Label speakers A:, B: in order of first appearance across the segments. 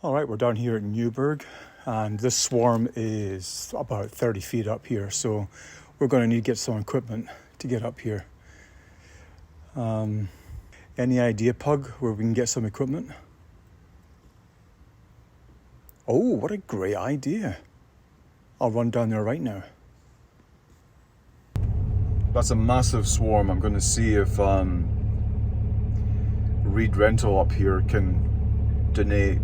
A: All right, we're down here at Newburgh, and this swarm is about 30 feet up here, so we're going to need to get some equipment to get up here. Any idea, Pug, where we can get some equipment? Oh, what a great idea. I'll run down there right now. That's a massive swarm. I'm going to see if Reed Rental up here can donate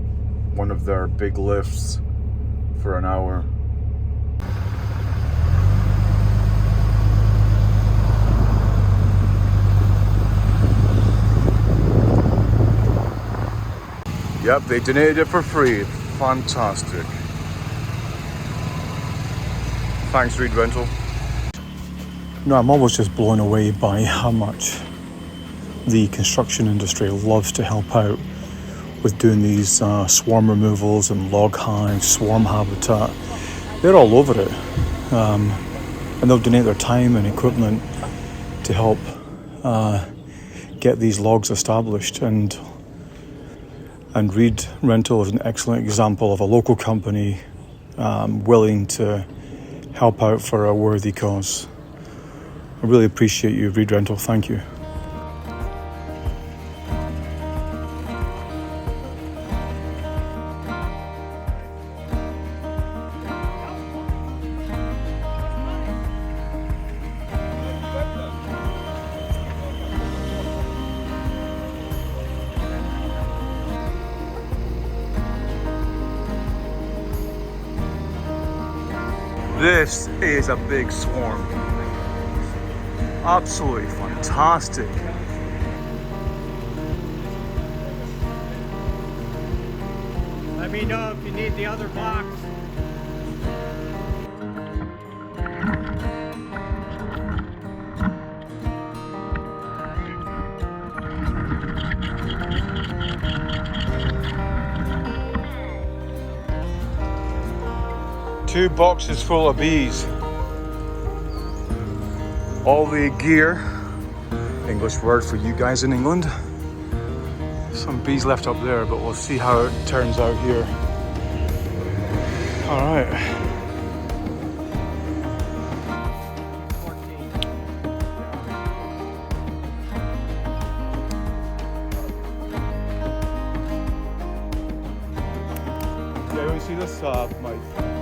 A: one of their big lifts for an hour. Yep, they donated it for free. Fantastic. Thanks, Reed Rental. No, I'm always just blown away by how much the construction industry loves to help out with doing these swarm removals and log hive, swarm habitat. They're all over it. And they'll donate their time and equipment to help get these logs established. And Reed Rental is an excellent example of a local company willing to help out for a worthy cause. I really appreciate you, Reed Rental. Thank you. This is a big swarm. Absolutely fantastic.
B: Let me know if you need the other box.
A: Two boxes full of bees. All the gear, English word for you guys in England. Some bees left up there, but we'll see how it turns out here. All right. Yeah, you want to see this, Mike?